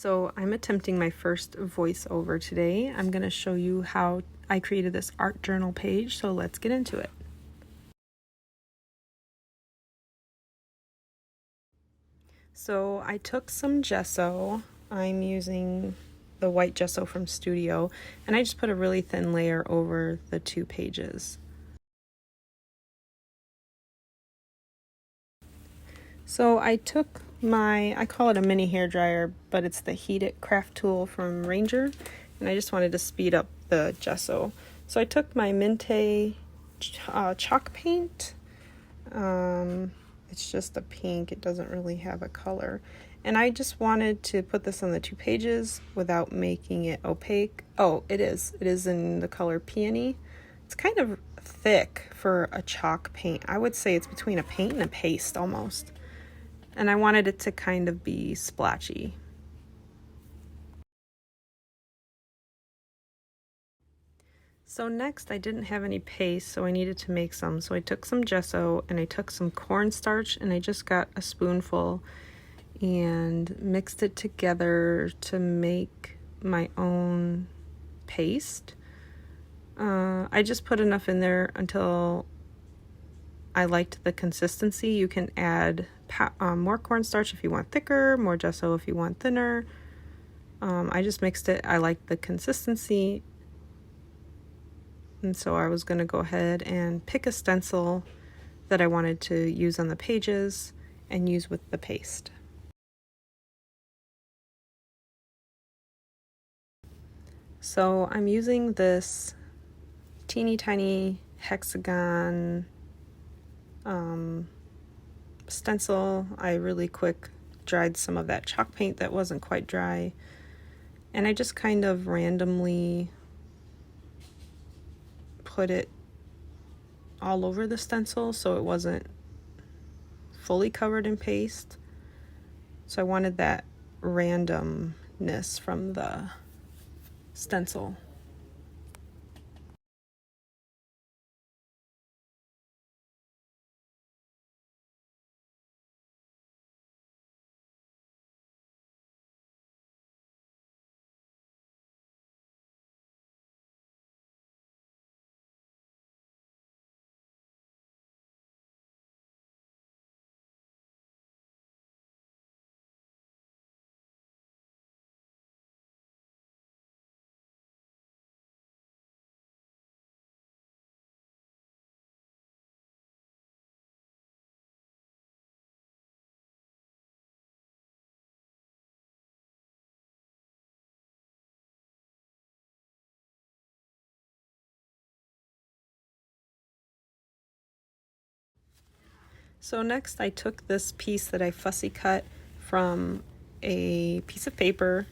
So I'm attempting my first voiceover today. I'm going to show you how I created this art journal page, so let's get into it. So I took some gesso. I'm using the white gesso from Studio, and I just put a really thin layer over the 2 pages. So I took I call it a mini hair dryer, but it's the Heat It craft tool from Ranger, and I just wanted to speed up the gesso. So I took my Mintay chalk paint. It's just a pink, it doesn't really have a color. And I just wanted to put this on the 2 pages without making it opaque. Oh, it is in the color Peony. It's kind of thick for a chalk paint. I would say it's between a paint and a paste almost. And I wanted it to kind of be splotchy. So next, I didn't have any paste, so I needed to make some. So I took some gesso and I took some cornstarch and I just got a spoonful and mixed it together to make my own paste. I just put enough in there until I liked the consistency. You can add more cornstarch if you want thicker, more gesso if you want thinner. I just mixed it. I liked the consistency. And so I was going to go ahead and pick a stencil that I wanted to use on the pages and use with the paste. So I'm using this teeny tiny hexagon stencil. I really quick dried some of that chalk paint that wasn't quite dry, and I just kind of randomly put it all over the stencil so it wasn't fully covered in paste. So I wanted that randomness from the stencil. So next I took this piece that I fussy cut from a piece of paper,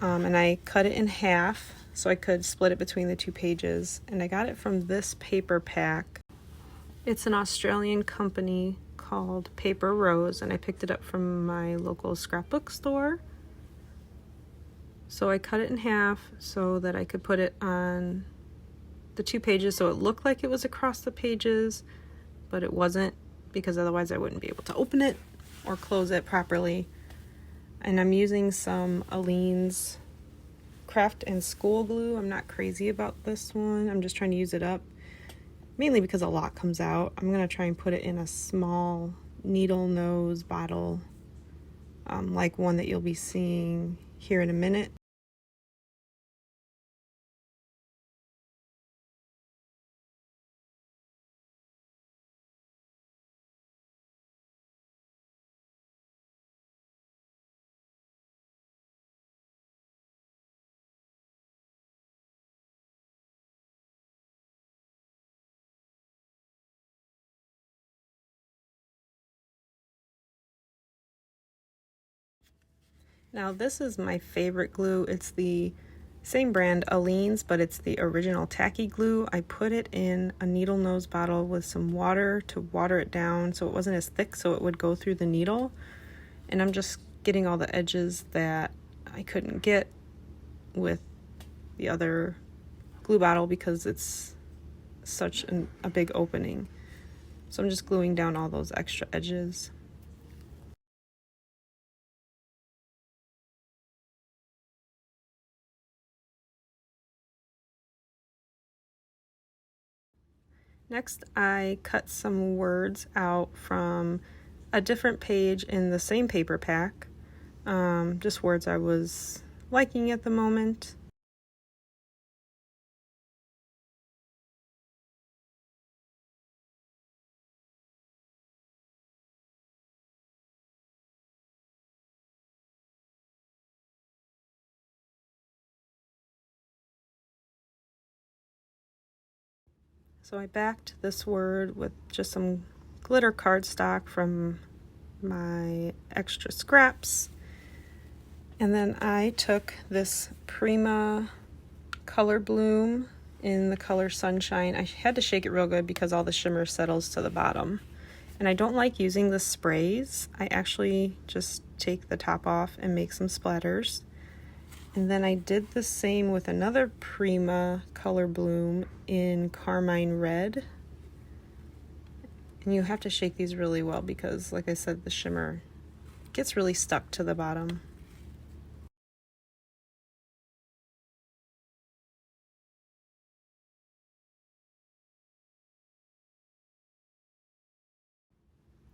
and I cut it in half so I could split it between the 2 pages, and I got it from this paper pack. It's an Australian company called Paper Rose, and I picked it up from my local scrapbook store. So I cut it in half so that I could put it on the 2 pages so it looked like it was across the pages, but it wasn't, because otherwise I wouldn't be able to open it or close it properly. And I'm using some Aleene's craft and school glue. I'm not crazy about this one. I'm just trying to use it up, mainly because a lot comes out. I'm going to try and put it in a small needle nose bottle, like one that you'll be seeing here in a minute. Now this is my favorite glue. It's the same brand, Aleene's, but it's the original Tacky glue. I put it in a needle nose bottle with some water to water it down so it wasn't as thick so it would go through the needle. And I'm just getting all the edges that I couldn't get with the other glue bottle because it's such a big opening. So I'm just gluing down all those extra edges. Next, I cut some words out from a different page in the same paper pack, just words I was liking at the moment. So I backed this word with just some glitter cardstock from my extra scraps. And then I took this Prima Color Bloom in the color Sunshine. I had to shake it real good because all the shimmer settles to the bottom. And I don't like using the sprays. I actually just take the top off and make some splatters. And then I did the same with another Prima Color Bloom in Carmine Red. And you have to shake these really well because, like I said, the shimmer gets really stuck to the bottom.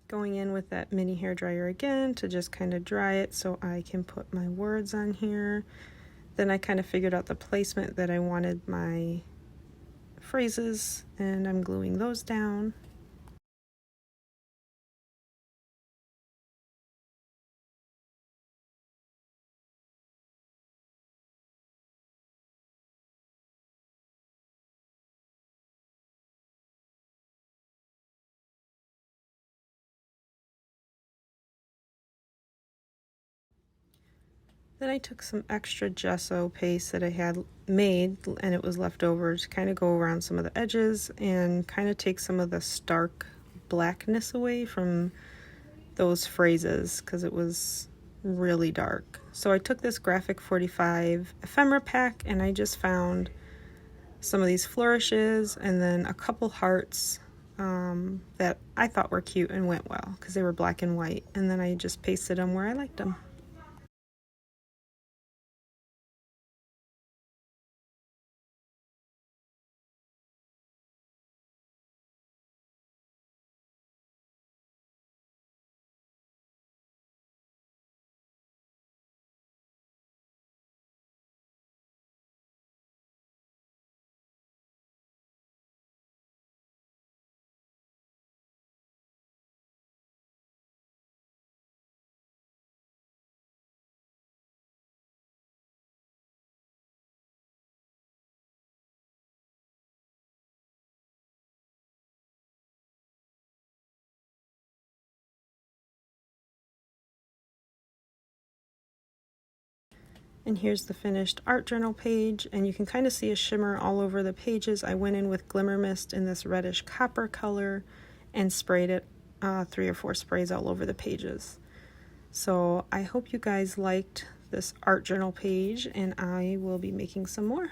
Going in with that mini hairdryer again to just kind of dry it so I can put my words on here. Then I kind of figured out the placement that I wanted my phrases, and I'm gluing those down. Then I took some extra gesso paste that I had made and it was left over to kind of go around some of the edges and kind of take some of the stark blackness away from those phrases because it was really dark. So I took this Graphic 45 ephemera pack and I just found some of these flourishes and then a couple hearts that I thought were cute and went well because they were black and white, and then I just pasted them where I liked them. And here's the finished art journal page, and you can kind of see a shimmer all over the pages. I went in with Glimmer Mist in this reddish copper color and sprayed it 3 or 4 sprays all over the pages. So I hope you guys liked this art journal page, and I will be making some more.